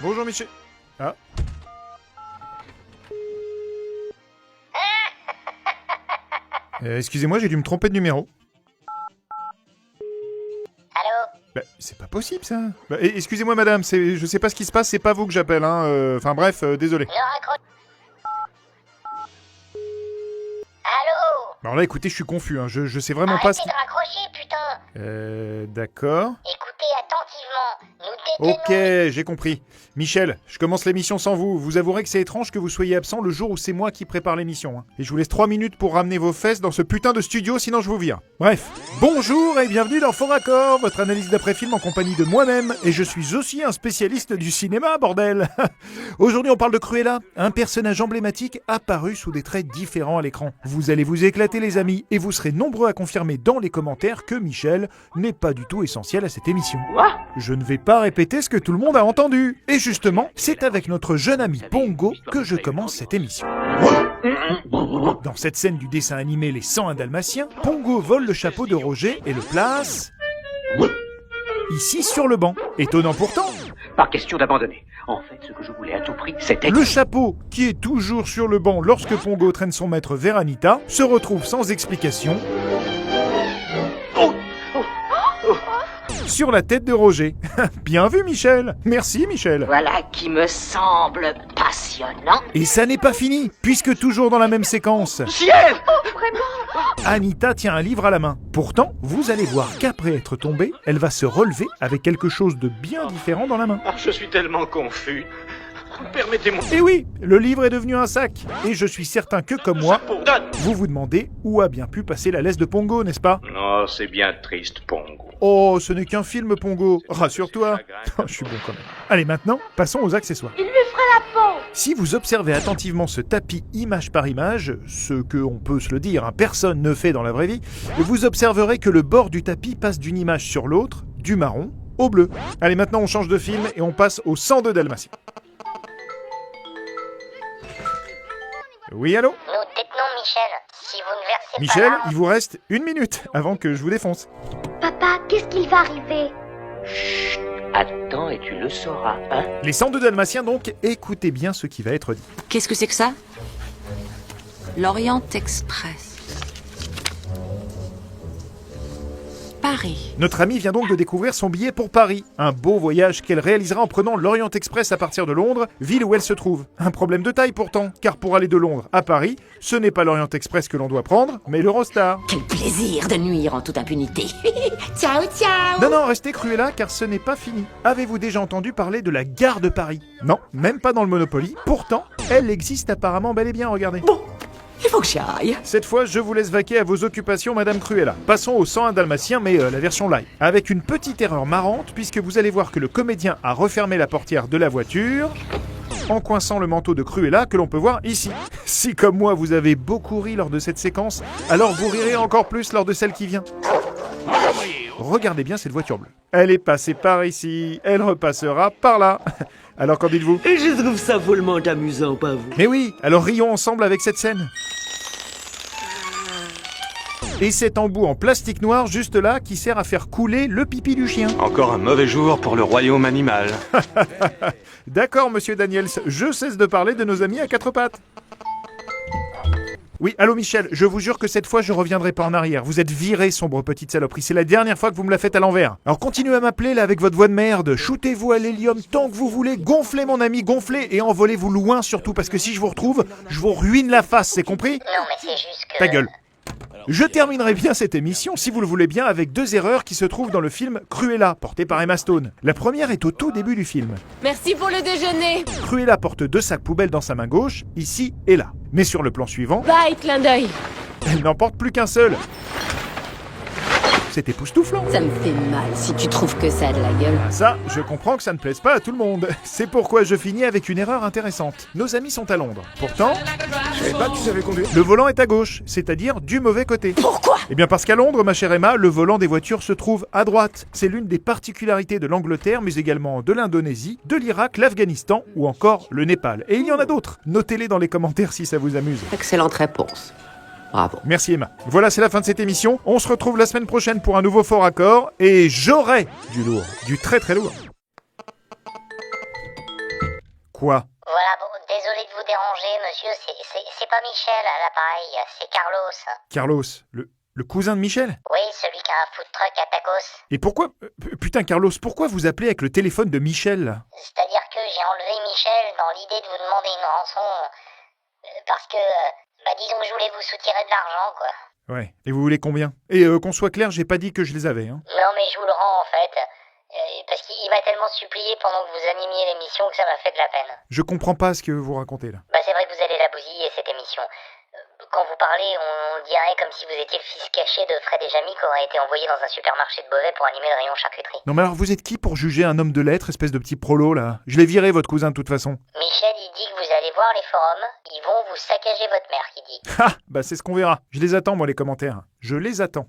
Bonjour Michel. Ah. Excusez-moi, j'ai dû me tromper de numéro. Allô? Bah, c'est pas possible ça. Bah, excusez-moi madame, je sais pas ce qui se passe, c'est pas vous que j'appelle, hein. Enfin bref, désolé. Ne raccroche. Allô? Alors là, écoutez, je suis confus, hein. Je sais vraiment pas ce Arrêtez qui... de raccrocher, putain! D'accord. Écoutez attentivement. Nous détenons... Ok, j'ai compris. Michel, je commence l'émission sans vous. Vous avouerez que c'est étrange que vous soyez absent le jour où c'est moi qui prépare l'émission. Hein. Et je vous laisse 3 minutes pour ramener vos fesses dans ce putain de studio, sinon je vous vire. Bref. Bonjour et bienvenue dans Faux Raccord, votre analyse d'après-film en compagnie de moi-même. Et je suis aussi un spécialiste du cinéma, bordel. Aujourd'hui, on parle de Cruella, un personnage emblématique apparu sous des traits différents à l'écran. Vous allez vous éclater, les amis, et vous serez nombreux à confirmer dans les commentaires que Michel n'est pas du tout essentiel à cette émission. Je ne vais pas répéter ce que tout le monde a entendu. Et justement, c'est avec notre jeune ami Pongo que je commence cette émission. Dans cette scène du dessin animé Les 101 Dalmatiens, Pongo vole le chapeau de Roger et le place... ici sur le banc. Étonnant pourtant. Pas question d'abandonner. En fait, ce que je voulais à tout prix, c'était... Le chapeau, qui est toujours sur le banc lorsque Pongo traîne son maître vers Anita, se retrouve sans explication... sur la tête de Roger. Bien vu, Michel. Merci, Michel. Voilà qui me semble passionnant. Et ça n'est pas fini, puisque toujours dans la même séquence... Ciel! Anita tient un livre à la main. Pourtant, vous allez voir qu'après être tombée, elle va se relever avec quelque chose de bien différent dans la main. Je suis tellement confus. Permettez-moi... Et oui, le livre est devenu un sac. Et je suis certain que, comme moi, Donne! vous vous demandez où a bien pu passer la laisse de Pongo, n'est-ce pas? Oh, c'est bien triste, Pongo. Oh, ce n'est qu'un film, Pongo. Rassure-toi. Oh, je suis bon quand même. Allez, maintenant, passons aux accessoires. Il lui fera la peau. Si vous observez attentivement ce tapis image par image, ce que, on peut se le dire, hein, personne ne fait dans la vraie vie, vous observerez que le bord du tapis passe d'une image sur l'autre, du marron au bleu. Allez, maintenant on change de film et on passe au 102 Dalmatiens. Oui, allô? Nous détenons Michel. Si vous ne versez Michel, pas il vous reste 1 minute avant que je vous défonce. Papa, qu'est-ce qu'il va arriver? Attends et tu le sauras, hein? Les 102 Dalmatiens donc, écoutez bien ce qui va être dit. Qu'est-ce que c'est que ça? L'Orient Express. Paris. Notre amie vient donc de découvrir son billet pour Paris. Un beau voyage qu'elle réalisera en prenant l'Orient Express à partir de Londres, ville où elle se trouve. Un problème de taille pourtant, car pour aller de Londres à Paris, ce n'est pas l'Orient Express que l'on doit prendre, mais l'Eurostar. Quel plaisir de nuire en toute impunité. Ciao, ciao. Non, restez Cruella, car ce n'est pas fini. Avez-vous déjà entendu parler de la gare de Paris? Non, même pas dans le Monopoly. Pourtant, elle existe apparemment bel et bien, regardez. Bon, il faut que j'y aille. Cette fois, je vous laisse vaquer à vos occupations, Madame Cruella. Passons au 101 Dalmatien, mais la version live. Avec une petite erreur marrante, puisque vous allez voir que le comédien a refermé la portière de la voiture en coinçant le manteau de Cruella que l'on peut voir ici. Si comme moi vous avez beaucoup ri lors de cette séquence, alors vous rirez encore plus lors de celle qui vient. Regardez bien cette voiture bleue. Elle est passée par ici, elle repassera par là. Alors qu'en dites-vous? Et je trouve ça follement amusant, pas vous? Mais oui, alors rions ensemble avec cette scène. Et cet embout en plastique noir juste là qui sert à faire couler le pipi du chien. Encore un mauvais jour pour le royaume animal. D'accord, monsieur Daniels, je cesse de parler de nos amis à quatre pattes. Oui, allô Michel, je vous jure que cette fois je reviendrai pas en arrière. Vous êtes viré, sombre petite saloperie. C'est la dernière fois que vous me la faites à l'envers. Alors continuez à m'appeler là avec votre voix de merde. Shootez-vous à l'hélium tant que vous voulez. Gonflez mon ami, gonflez et envolez-vous loin surtout parce que si je vous retrouve, je vous ruine la face, c'est compris? Non, mais c'est juste que... Ta gueule. Je terminerai bien cette émission, si vous le voulez bien, avec 2 erreurs qui se trouvent dans le film Cruella, porté par Emma Stone. La première est au tout début du film. Merci pour le déjeuner. Cruella porte 2 sacs poubelles dans sa main gauche, ici et là. Mais sur le plan suivant, Bye, clin d'œil. elle n'en porte plus qu'un seul. C'est époustouflant. Ça me fait mal si tu trouves que ça a de la gueule. Ça, je comprends que ça ne plaise pas à tout le monde. C'est pourquoi je finis avec une erreur intéressante. Nos amis sont à Londres. Pourtant, je savais pas que tu savais conduire. Le volant est à gauche, c'est-à-dire du mauvais côté. Pourquoi? Eh bien parce qu'à Londres, ma chère Emma, le volant des voitures se trouve à droite. C'est l'une des particularités de l'Angleterre, mais également de l'Indonésie, de l'Irak, l'Afghanistan ou encore le Népal. Et il y en a d'autres. Notez-les dans les commentaires si ça vous amuse. Excellente réponse. Bravo. Merci Emma. Voilà, c'est la fin de cette émission. On se retrouve la semaine prochaine pour un nouveau Faux Raccord. Et j'aurai du lourd. Du très très lourd. Quoi? Voilà, bon, désolé de vous déranger, monsieur, c'est pas Michel à l'appareil, c'est Carlos. Carlos, le cousin de Michel? Oui, celui qui a un food truck à tacos. Et pourquoi... putain, Carlos, pourquoi vous appelez avec le téléphone de Michel, là? C'est-à-dire que j'ai enlevé Michel dans l'idée de vous demander une rançon, parce que, disons que je voulais vous soutirer de l'argent, quoi. Ouais, et vous voulez combien? Et qu'on soit clair, j'ai pas dit que je les avais, hein. Non, mais je vous le rends, en fait, parce qu'il m'a tellement supplié pendant que vous animiez l'émission que ça m'a fait de la peine. Je comprends pas ce que vous racontez, là. C'est vrai que vous allez la bousiller, cette émission. Quand vous parlez, on dirait comme si vous étiez le fils caché de Fred et Jamy qui aurait été envoyé dans un supermarché de Beauvais pour animer le rayon charcuterie. Non mais alors vous êtes qui pour juger un homme de lettres, espèce de petit prolo, là? Je l'ai viré, votre cousin, de toute façon. Michel, il dit que vous allez voir les forums, ils vont vous saccager votre mère, il dit. Ah, bah c'est ce qu'on verra. Je les attends, moi, les commentaires. Je les attends.